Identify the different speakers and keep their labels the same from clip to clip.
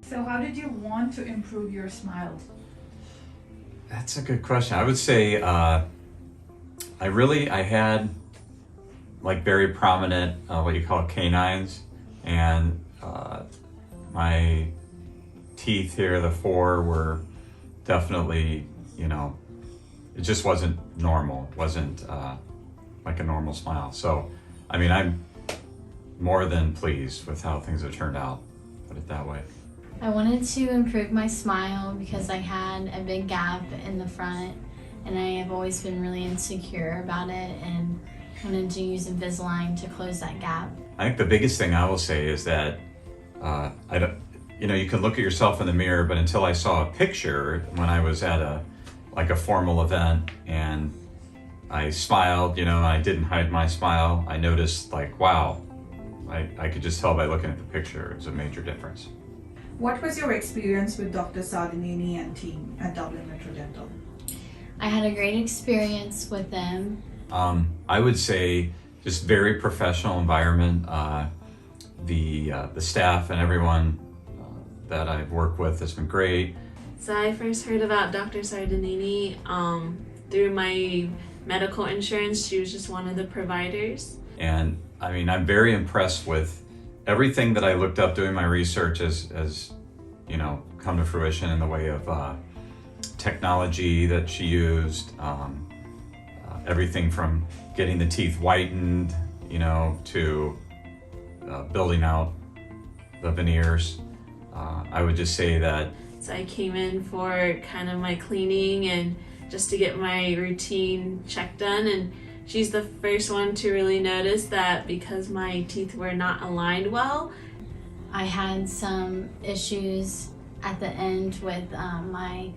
Speaker 1: So how did you want to improve your smile?
Speaker 2: That's a good question. I would say I had like very prominent what you call canines, and my teeth here, the four, were definitely, it just wasn't normal, wasn't like a normal smile. So, I mean, I'm more than pleased with how things have turned out, put it that way.
Speaker 3: I wanted to improve my smile because I had a big gap in the front and I have always been really insecure about it, and wanted to use Invisalign to close that gap.
Speaker 2: I think the biggest thing I will say is that you can look at yourself in the mirror, but until I saw a picture when I was at a formal event and I smiled, I didn't hide my smile, I noticed wow, I could just tell by looking at the picture, it was a major difference.
Speaker 1: What was your experience with Dr. Sadineni and team at Dublin Metro Dental?
Speaker 3: I had a great experience with them.
Speaker 2: I would say just very professional environment. The staff and everyone that I've worked with has been great.
Speaker 4: So I first heard about Dr. Sadineni through my medical insurance. She was just one of the providers.
Speaker 2: And I mean, I'm very impressed with everything that I looked up doing my research as come to fruition in the way of technology that she used. Everything from getting the teeth whitened, to building out the veneers. I would just say that.
Speaker 4: So I came in for kind of my cleaning and just to get my routine check done, and she's the first one to really notice that because my teeth were not aligned well.
Speaker 3: I had some issues at the end with my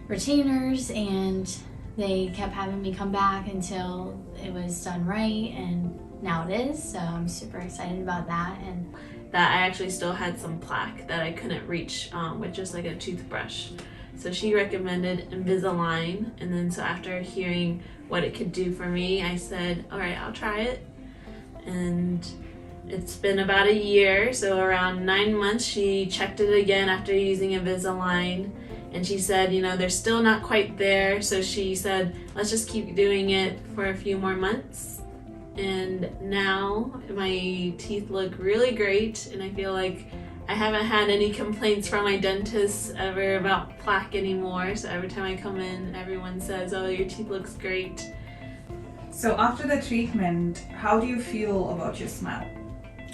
Speaker 3: retainers, and they kept having me come back until it was done right, and now it is, so I'm super excited about that. And
Speaker 4: that I actually still had some plaque that I couldn't reach with just like a toothbrush. So she recommended Invisalign, and then so after hearing what it could do for me, I said, all right, I'll try it. And it's been about a year, so around 9 months, she checked it again after using Invisalign, and she said, they're still not quite there, so she said, let's just keep doing it for a few more months. And now my teeth look really great, and I feel like I haven't had any complaints from my dentist ever about plaque anymore. So every time I come in, everyone says, oh, your teeth looks great.
Speaker 1: So after the treatment, how do you feel about your smile?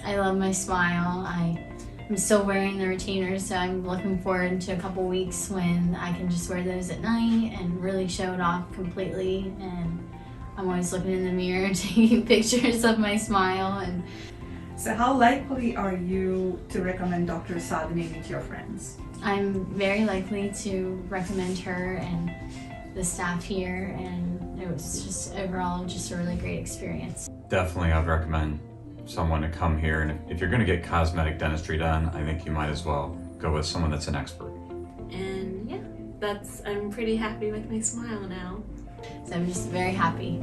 Speaker 3: I love my smile. I'm still wearing the retainers, so I'm looking forward to a couple weeks when I can just wear those at night and really show it off completely. And I'm always looking in the mirror, taking pictures of my smile. And
Speaker 1: so how likely are you to recommend Dr. Sadineni to your friends?
Speaker 3: I'm very likely to recommend her and the staff here, and it was just overall just a really great experience.
Speaker 2: Definitely, I'd recommend someone to come here, and if you're going to get cosmetic dentistry done, I think you might as well go with someone that's an expert.
Speaker 4: And yeah, I'm pretty happy with my smile now.
Speaker 3: So I'm just very happy.